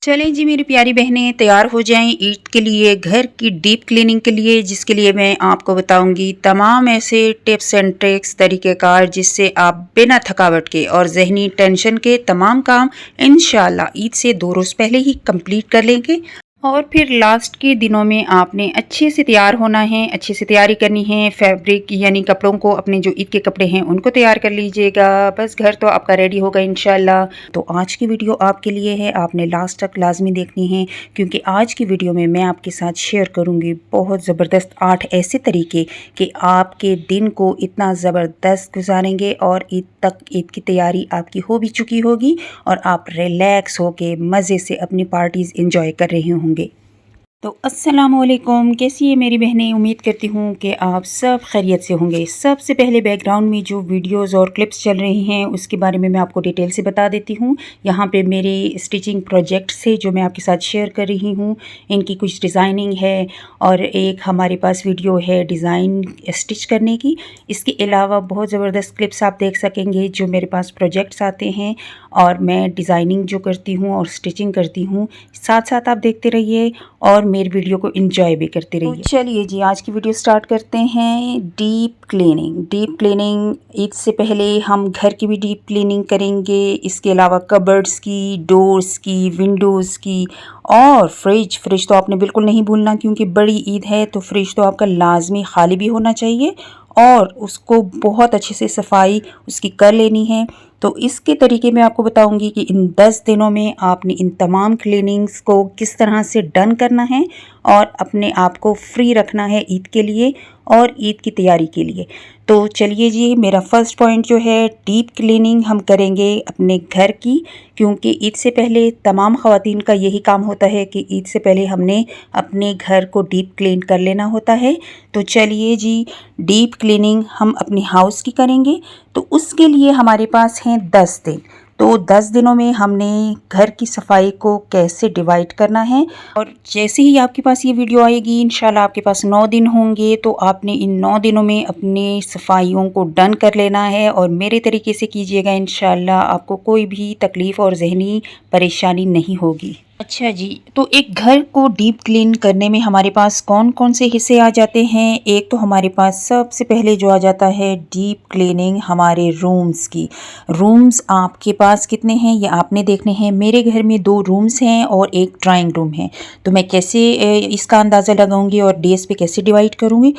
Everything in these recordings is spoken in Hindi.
चलें जी मेरी प्यारी बहनें, तैयार हो जाएं ईद के लिए, घर की डीप क्लीनिंग के लिए, जिसके लिए मैं आपको बताऊंगी तमाम ऐसे टिप्स एंड ट्रिक्स तरीक़ेकार जिससे आप बिना थकावट के और ज़हनी टेंशन के तमाम काम इंशाल्लाह ईद से 2 रोज़ पहले ही कंप्लीट कर लेंगे। और फिर लास्ट के दिनों में आपने अच्छे से तैयार होना है, अच्छे से तैयारी करनी है। फैब्रिक यानी कपड़ों को, अपने जो ईद के कपड़े हैं उनको तैयार कर लीजिएगा। बस घर तो आपका रेडी होगा इंशाल्लाह। तो आज की वीडियो आपके लिए है, आपने लास्ट तक लाजमी देखनी है, क्योंकि आज की वीडियो में मैं आपके साथ शेयर करूंगी बहुत ज़बरदस्त 8 ऐसे तरीके कि आपके दिन को इतना ज़बरदस्त गुजारेंगे और ईद तक ईद की तैयारी आपकी हो भी चुकी होगी और आप रिलैक्स होके मज़े से अपनी पार्टीज़ इंजॉय कर रहे होंगे। तो अस्सलामुअलैकुम, कैसी है मेरी बहनें? उम्मीद करती हूँ कि आप सब खैरियत से होंगे। सबसे पहले बैकग्राउंड में जो वीडियोस और क्लिप्स चल रही हैं उसके बारे में मैं आपको डिटेल से बता देती हूँ। यहाँ पे मेरे स्टिचिंग प्रोजेक्ट से जो मैं आपके साथ शेयर कर रही हूँ, इनकी कुछ डिज़ाइनिंग है और एक हमारे पास वीडियो है डिज़ाइन स्टिच करने की। इसके अलावा बहुत ज़बरदस्त क्लिप्स आप देख सकेंगे जो मेरे पास प्रोजेक्ट्स आते हैं और मैं डिज़ाइनिंग जो करती हूँ और स्टिचिंग करती हूँ। साथ साथ आप देखते रहिए और मेरी वीडियो को एंजॉय भी करते रहिए। तो चलिए जी आज की वीडियो स्टार्ट करते हैं। डीप क्लीनिंग ईद से पहले हम घर की भी डीप क्लीनिंग करेंगे। इसके अलावा कबर्ड्स की, डोर्स की, विंडोज़ की और फ्रिज तो आपने बिल्कुल नहीं भूलना, क्योंकि बड़ी ईद है तो फ्रिज तो आपका लाजमी खाली भी होना चाहिए और उसको बहुत अच्छे से सफाई उसकी कर लेनी है। तो इसके तरीके मैं आपको बताऊंगी कि इन 10 दिनों में आपने इन तमाम क्लीनिंग्स को किस तरह से डन करना है और अपने आप को फ्री रखना है ईद के लिए और ईद की तैयारी के लिए। तो चलिए जी, मेरा फर्स्ट पॉइंट जो है डीप क्लीनिंग हम करेंगे अपने घर की, क्योंकि ईद से पहले तमाम ख़वातीन का यही काम होता है कि ईद से पहले हमने अपने घर को डीप क्लीन कर लेना होता है। तो चलिए जी, डीप क्लीनिंग हम अपनी हाउस की करेंगे। तो उसके लिए हमारे पास हैं 10 दिन। तो 10 दिनों में हमने घर की सफाई को कैसे डिवाइड करना है, और जैसे ही आपके पास ये वीडियो आएगी इंशाल्लाह आपके पास 9 दिन होंगे, तो आपने इन 9 दिनों में अपने सफाइयों को डन कर लेना है और मेरे तरीके से कीजिएगा। इंशाल्लाह आपको कोई भी तकलीफ़ और जहनी परेशानी नहीं होगी। अच्छा जी, तो एक घर को डीप क्लीन करने में हमारे पास कौन कौन से हिस्से आ जाते हैं? एक तो हमारे पास सबसे पहले जो आ जाता है डीप क्लीनिंग हमारे रूम्स की। रूम्स आपके पास कितने हैं ये आपने देखने हैं। मेरे घर में 2 रूम्स हैं और एक ड्राइंग रूम है। तो मैं कैसे इसका अंदाज़ा लगाऊंगी और डेज़ पे कैसे डिवाइड करूंगी।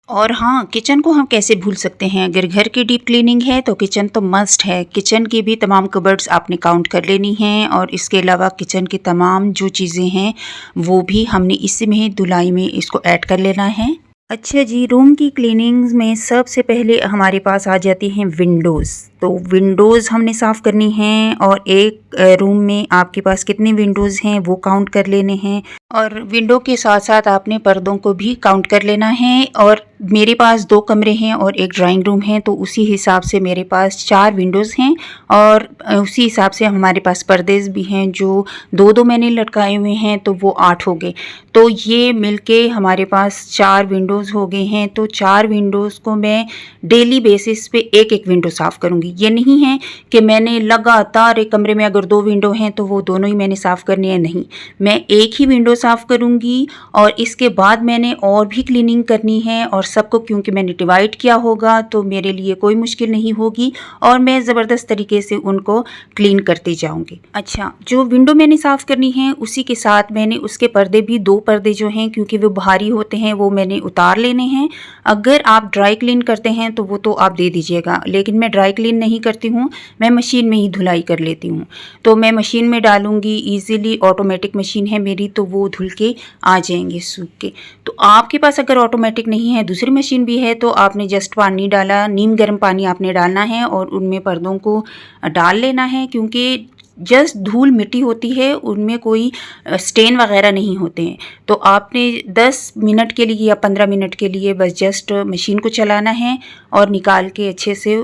और हाँ, किचन को हम कैसे भूल सकते हैं? अगर घर की डीप क्लीनिंग है तो किचन तो मस्ट है। किचन की भी तमाम कबर्ड्स आपने काउंट कर लेनी हैं और इसके अलावा किचन की तमाम जो चीज़ें हैं वो भी हमने इसमें धुलाई में इसको ऐड कर लेना है। अच्छा जी, रूम की क्लीनिंग में सबसे पहले हमारे पास आ जाती हैं विंडोज़। तो विंडोज़ हमने साफ़ करनी हैं और एक रूम में आपके पास कितने विंडोज़ हैं वो काउंट कर लेने हैं और विंडो के साथ साथ आपने पर्दों को भी काउंट कर लेना है। और मेरे पास 2 कमरे हैं और एक ड्राइंग रूम है, तो उसी हिसाब से मेरे पास 4 विंडोज़ हैं और उसी हिसाब से हमारे पास पर्दे भी हैं जो 2-2 मैंने लटकाए हुए हैं, तो वो 8 हो गए। तो ये मिलके हमारे पास 4 विंडोज़ हो गए हैं। तो 4 विंडोज़ को मैं डेली बेसिस पे एक-एक विंडो साफ़ करूँगी। ये नहीं है कि मैंने लगातार एक कमरे में अगर 2 विंडो हैं तो वो दोनों ही मैंने साफ़ करनी है, नहीं। मैं एक ही विंडो साफ़ करूँगी और इसके बाद मैंने और भी क्लीनिंग करनी है और सबको क्योंकि मैंने डिवाइड किया होगा तो मेरे लिए कोई मुश्किल नहीं होगी और मैं ज़बरदस्त तरीके से उनको क्लीन करती जाऊँगी। अच्छा, जो विंडो मैंने साफ़ करनी है उसी के साथ मैंने उसके पर्दे भी 2 पर्दे जो हैं, क्योंकि वो भारी होते हैं, वो मैंने उतार लेने हैं। अगर आप ड्राई क्लीन करते हैं तो वो तो आप दे दीजिएगा, लेकिन मैं ड्राई क्लीन नहीं करती हूँ, मैं मशीन में ही धुलाई कर लेती हूँ। तो मैं मशीन में डालूँगी, ईज़िली ऑटोमेटिक मशीन है मेरी, तो वो धुल के आ जाएंगे सूख के। तो आपके पास अगर ऑटोमेटिक नहीं है, दूसरी मशीन भी है, तो आपने जस्ट पानी डाला, नीम गर्म पानी आपने डालना है और उनमें पर्दों को डाल लेना है, क्योंकि जस्ट धूल मिट्टी होती है, उनमें कोई स्टेन वगैरह नहीं होते हैं। तो आपने 10 मिनट के लिए या 15 मिनट के लिए बस जस्ट मशीन को चलाना है और निकाल के अच्छे से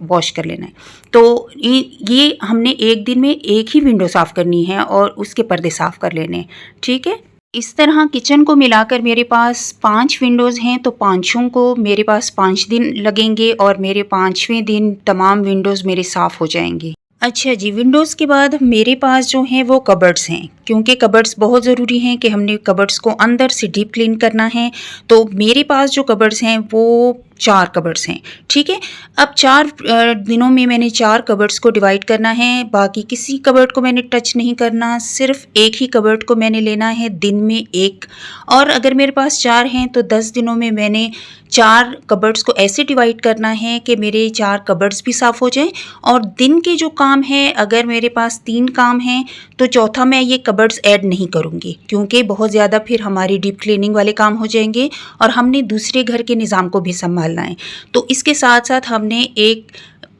वॉश कर लेना है। तो ये हमने एक दिन में एक ही विंडो साफ़ करनी है और उसके पर्दे साफ़ कर लेने हैं, ठीक है। इस तरह किचन को मिलाकर मेरे पास 5 विंडोज़ हैं, तो पाँचों को मेरे पास 5 दिन लगेंगे और मेरे 5वें दिन तमाम विंडोज़ मेरे साफ़ हो जाएंगे। अच्छा जी, विंडोज़ के बाद मेरे पास जो हैं वो कबर्ड्स हैं, क्योंकि कबर्ड्स बहुत ज़रूरी हैं कि हमने कबर्ड्स को अंदर से डीप क्लीन करना है। तो मेरे पास जो कबर्ड्स हैं वो 4 कबर्ड्स हैं, ठीक है? अब 4 दिनों में मैंने 4 कबर्ड्स को डिवाइड करना है, बाकी किसी कबर्ड को मैंने टच नहीं करना, सिर्फ़ एक ही कबर्ड को मैंने लेना है दिन में 1। और अगर मेरे पास 4 हैं तो 10 दिनों में मैंने 4 कबर्ड्स को ऐसे डिवाइड करना है कि मेरे 4 कबर्ड्स भी साफ़ हो जाएँ। और दिन के जो काम हैं, अगर मेरे पास 3 काम हैं तो चौथा मैं ये कबर्ड्स ऐड नहीं करूँगी, क्योंकि बहुत ज़्यादा फिर हमारी डीप क्लीनिंग वाले काम हो जाएंगे और हमने दूसरे घर के निज़ाम को भी संभालना है। तो इसके साथ साथ हमने एक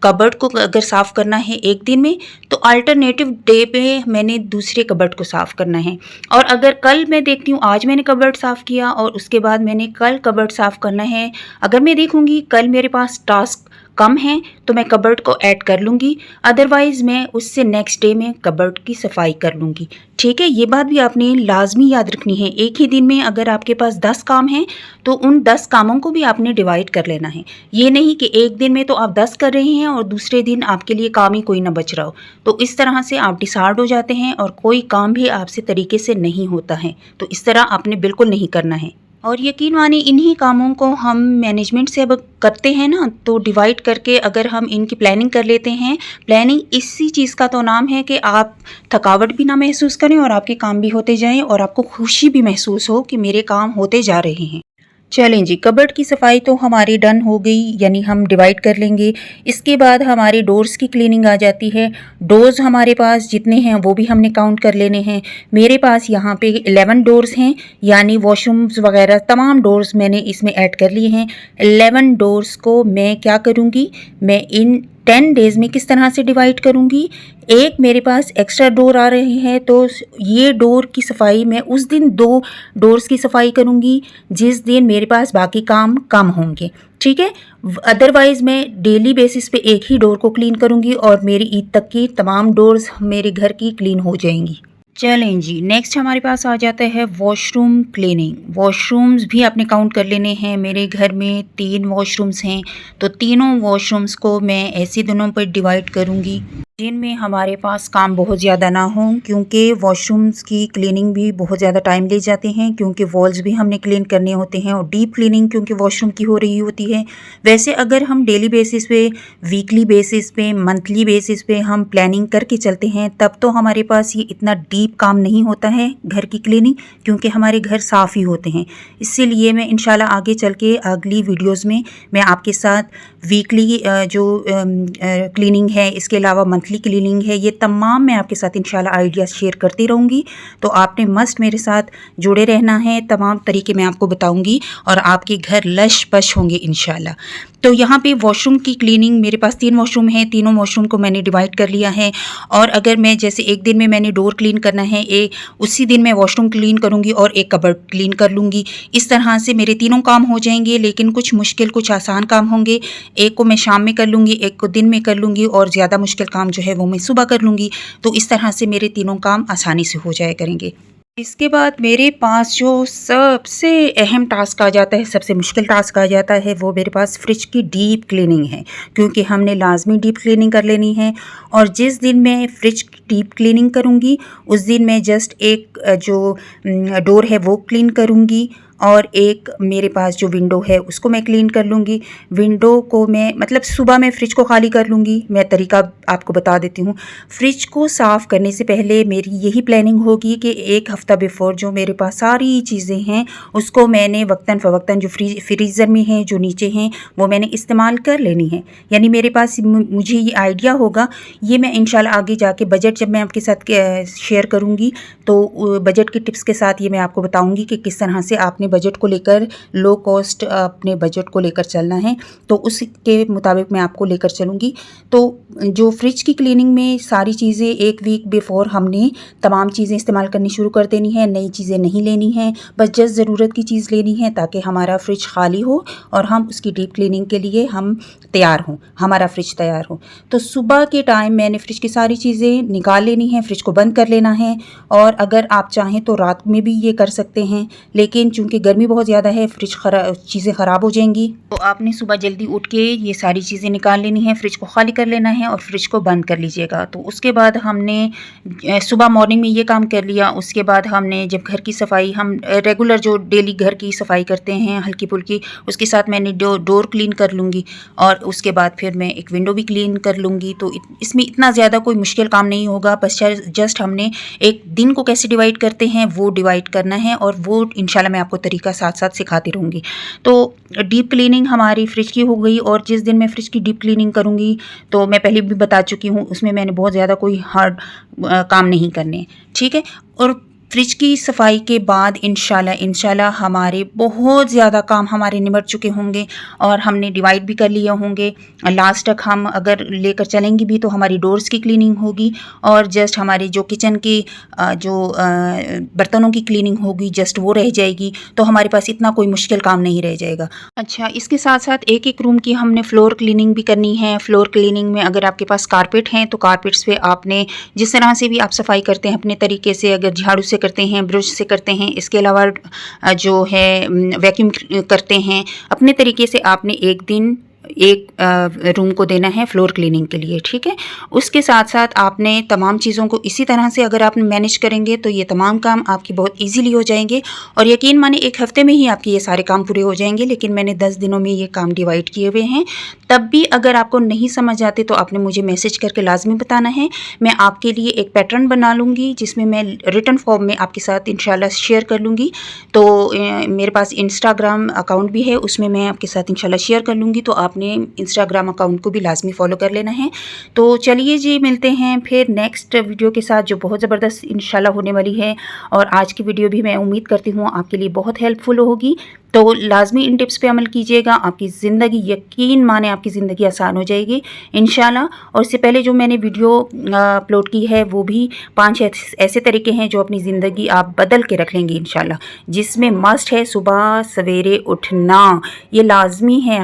कबर्ड को अगर साफ़ करना है एक दिन में, तो अल्टरनेटिव डे पे मैंने दूसरे कबर्ड को साफ़ करना है। और अगर कल मैं देखती हूँ आज मैंने कबर्ड साफ़ किया और उसके बाद मैंने कल कबर्ड साफ़ करना है, अगर मैं देखूँगी कल मेरे पास टास्क कम है तो मैं कबर्ड को ऐड कर लूँगी, अदरवाइज़ मैं उससे नेक्स्ट डे में कबर्ड की सफाई कर लूँगी। ठीक है, ये बात भी आपने लाजमी याद रखनी है। एक ही दिन में अगर आपके पास 10 काम हैं तो उन 10 कामों को भी आपने डिवाइड कर लेना है। ये नहीं कि एक दिन में तो आप 10 कर रहे हैं और दूसरे दिन आपके लिए काम ही कोई ना बच रहा हो। तो इस तरह से आप डिसऑर्डर हो जाते हैं और कोई काम भी आपसे तरीके से नहीं होता है। तो इस तरह आपने बिल्कुल नहीं करना है। और यकीन मानिए इन्हीं कामों को हम मैनेजमेंट से अब करते हैं ना, तो डिवाइड करके अगर हम इनकी प्लानिंग कर लेते हैं, प्लानिंग इसी चीज़ का तो नाम है कि आप थकावट भी ना महसूस करें और आपके काम भी होते जाएं और आपको खुशी भी महसूस हो कि मेरे काम होते जा रहे हैं। चलें जी, कबर्ड की सफाई तो हमारी डन हो गई, यानी हम डिवाइड कर लेंगे। इसके बाद हमारे डोर्स की क्लीनिंग आ जाती है। डोर्स हमारे पास जितने हैं वो भी हमने काउंट कर लेने हैं। मेरे पास यहाँ पे 11 डोर्स हैं, यानी वॉशरूम्स वगैरह तमाम डोर्स मैंने इसमें ऐड कर लिए हैं। 11 डोर्स को मैं क्या करूँगी, मैं इन 10 डेज़ में किस तरह से डिवाइड करूँगी। एक मेरे पास एक्स्ट्रा डोर आ रहे हैं तो ये डोर की सफाई मैं उस दिन 2 डोर्स की सफाई करूँगी जिस दिन मेरे पास बाकी काम कम होंगे, ठीक है। अदरवाइज़ मैं डेली बेसिस पे एक ही डोर को क्लीन करूँगी और मेरी ईद तक की तमाम डोर्स मेरे घर की क्लीन हो जाएंगी। चलें जी, नेक्स्ट हमारे पास आ जाता है वॉशरूम क्लीनिंग। वॉशरूम्स भी आपने काउंट कर लेने हैं। मेरे घर में 3 वॉशरूम्स हैं, तो तीनों वॉशरूम्स को मैं ऐसे दिनों पर डिवाइड करूँगी जिनमें हमारे पास काम बहुत ज़्यादा ना हो, क्योंकि वॉशरूम्स की क्लीनिंग भी बहुत ज़्यादा टाइम ले जाते हैं, क्योंकि वॉल्स भी हमने क्लीन करने होते हैं और डीप क्लीनिंग क्योंकि वॉशरूम की हो रही होती है। वैसे अगर हम डेली बेसिस पे, वीकली बेसिस पे, मंथली बेसिस पे हम प्लानिंग करके चलते हैं तब तो हमारे पास ये इतना डीप काम नहीं होता है घर की क्लीनिंग, क्योंकि हमारे घर साफ़ ही होते हैं। इसीलिए मैं इंशाल्लाह आगे चल के अगली वीडियोज़ में मैं आपके साथ वीकली जो क्लीनिंग है, इसके अलावा मंथली क्लीनिंग है, ये तमाम मैं आपके साथ इंशाल्लाह आइडियाज़ शेयर करती रहूँगी। तो आपने मस्ट मेरे साथ जुड़े रहना है, तमाम तरीके मैं आपको बताऊँगी और आपके घर लश पश होंगे इंशाल्लाह। तो यहाँ पे वॉशरूम की क्लीनिंग, मेरे पास 3 वॉशरूम हैं, तीनों वॉशरूम को मैंने डिवाइड कर लिया है। और अगर मैं जैसे एक दिन में मैंने डोर क्लीन करना है, उसी दिन मैं वॉशरूम क्लीन करूँगी और एक कबर्ड क्लीन कर लूँगी। इस तरह से मेरे तीनों काम हो जाएंगे, लेकिन कुछ मुश्किल कुछ आसान काम होंगे। एक को मैं शाम में कर लूँगी, एक को दिन में कर लूँगी और ज़्यादा मुश्किल काम जो है वो मैं सुबह कर लूँगी। तो इस तरह से मेरे तीनों काम आसानी से हो जाया करेंगे। इसके बाद मेरे पास जो सबसे अहम टास्क आ जाता है, सबसे मुश्किल टास्क आ जाता है, वो मेरे पास फ्रिज की डीप क्लीनिंग है, क्योंकि हमने लाजमी डीप क्लीनिंग कर लेनी है। और जिस दिन मैं फ्रिज की डीप क्लीनिंग करूँगी उस दिन मैं जस्ट एक जो डोर है वो क्लीन करूँगी और एक मेरे पास जो विंडो है उसको मैं क्लीन कर लूँगी। विंडो को मैं मतलब सुबह मैं फ्रिज को खाली कर लूँगी। मैं तरीका आपको बता देती हूँ। फ्रिज को साफ़ करने से पहले मेरी यही प्लानिंग होगी कि एक हफ़्ता बिफ़ोर जो मेरे पास सारी चीज़ें हैं उसको मैंने वक्तन फ़वक्तन जो फ्रीज़र में हैं, जो नीचे हैं, वो मैंने इस्तेमाल कर लेनी है। यानी मेरे पास मुझे ये आइडिया होगा। ये मैं इंशाल्लाह आगे जाके बजट जब मैं आपके साथ शेयर करूँगी तो बजट की टिप्स के साथ ये मैं आपको बताऊँगी कि किस तरह से आपने बजट को लेकर, लो कॉस्ट अपने बजट को लेकर चलना है। तो उसके मुताबिक मैं आपको लेकर चलूँगी। तो जो फ्रिज की क्लीनिंग में सारी चीज़ें एक वीक बिफोर हमने तमाम चीज़ें इस्तेमाल करनी शुरू कर देनी है। नई चीज़ें नहीं लेनी हैं, बस जस्ट ज़रूरत की चीज़ लेनी है ताकि हमारा फ्रिज खाली हो और हम उसकी डीप क्लीनिंग के लिए हम तैयार हों, हमारा फ्रिज तैयार हो। तो सुबह के टाइम मैंने फ्रिज की सारी चीज़ें निकाल लेनी है, फ्रिज को बंद कर लेना है। और अगर आप चाहें तो रात में भी ये कर सकते हैं, लेकिन चूँकि क्योंकि गर्मी बहुत ज़्यादा है, फ्रिज चीज़ें ख़राब हो जाएंगी। तो आपने सुबह जल्दी उठ के ये सारी चीज़ें निकाल लेनी है, फ्रिज को खाली कर लेना है और फ्रिज को बंद कर लीजिएगा। तो उसके बाद हमने सुबह मॉर्निंग में ये काम कर लिया। उसके बाद हमने जब घर की सफाई, हम रेगुलर जो डेली घर की सफाई करते हैं हल्की फुल्की, उसके साथ मैंने डोर क्लीन कर लूँगी और उसके बाद फिर मैं एक विंडो भी क्लीन कर लूँगी। तो इसमें इतना ज़्यादा कोई मुश्किल काम नहीं होगा, बस जस्ट हमने एक दिन को कैसे डिवाइड करते हैं वो डिवाइड करना है और वो इंशाल्लाह मैं आपको तरीका साथ साथ सिखाती रहूँगी। तो डीप क्लीनिंग हमारी फ्रिज की हो गई और जिस दिन मैं फ्रिज की डीप क्लीनिंग करूँगी तो मैं पहले भी बता चुकी हूँ, उसमें मैंने बहुत ज़्यादा कोई हार्ड काम नहीं करने, ठीक है। और फ्रिज की सफाई के बाद इंशाल्लाह हमारे बहुत ज़्यादा काम हमारे निपट चुके होंगे और हमने डिवाइड भी कर लिए होंगे। लास्ट तक हम अगर लेकर चलेंगे भी तो हमारी डोर्स की क्लीनिंग होगी और जस्ट हमारी जो किचन की जो बर्तनों की क्लीनिंग होगी जस्ट वो रह जाएगी। तो हमारे पास इतना कोई मुश्किल काम नहीं रह जाएगा। अच्छा, इसके साथ साथ एक एक रूम की हमने फ्लोर क्लीनिंग भी करनी है। फ्लोर क्लीनिंग में अगर आपके पास कारपेट हैं तो कारपेट्स पे आपने जिस तरह से भी आप सफाई करते हैं अपने तरीके से, अगर झाड़ू से करते हैं, ब्रश से करते हैं, इसके अलावा जो है वैक्यूम करते हैं, अपने तरीके से आपने एक दिन एक रूम को देना है फ्लोर क्लीनिंग के लिए, ठीक है। उसके साथ साथ आपने तमाम चीज़ों को इसी तरह से अगर आप मैनेज करेंगे तो ये तमाम काम आपके बहुत इजीली हो जाएंगे और यकीन माने एक हफ्ते में ही आपके ये सारे काम पूरे हो जाएंगे। लेकिन मैंने 10 दिनों में ये काम डिवाइड किए हुए हैं। तब भी अगर आपको नहीं समझ आते तो आपने मुझे मैसेज करके लाजमी बताना है। मैं आपके लिए एक पैटर्न बना लूँगी जिसमें मैं रिटन फॉर्म में आपके साथ इंशाल्लाह शेयर कर लूँगी। तो मेरे पास इंस्टाग्राम अकाउंट भी है, उसमें मैं आपके साथ इंशाल्लाह शेयर कर लूँगी। तो आपने इंस्टाग्राम अकाउंट को भी लाजमी फॉलो कर लेना है। तो चलिए जी, मिलते हैं फिर नेक्स्ट वीडियो के साथ जो बहुत ज़बरदस्त इंशाल्लाह होने वाली है। और आज की वीडियो भी मैं उम्मीद करती हूँ आपके लिए बहुत हेल्पफुल होगी। तो लाजमी इन टिप्स पे अमल कीजिएगा, आपकी ज़िंदगी यकीन माने आपकी ज़िंदगी आसान हो जाएगी इंशाल्लाह। और इससे पहले जो मैंने वीडियो अपलोड की है वो भी 5 ऐसे तरीके हैं जो अपनी ज़िंदगी आप बदल के रख लेंगे इंशाल्लाह, जिसमें मस्ट है सुबह सवेरे उठना। ये लाजमी है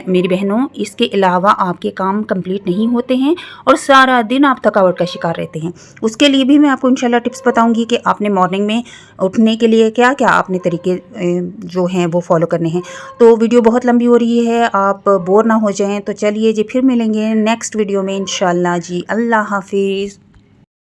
मेरी बहनों, इसके अलावा आपके काम कंप्लीट नहीं होते हैं और सारा दिन आप थकावट का शिकार रहते हैं। उसके लिए भी मैं आपको इंशाल्लाह टिप्स बताऊँगी कि आपने मॉर्निंग में उठने के लिए क्या क्या आपने तरीके जो हैं वो फॉलो करने हैं। तो वीडियो बहुत लंबी हो रही है, आप बोर ना हो जाएं। तो चलिए जी, फिर मिलेंगे नेक्स्ट वीडियो में इंशाल्लाह जी। अल्लाह हाफिज़।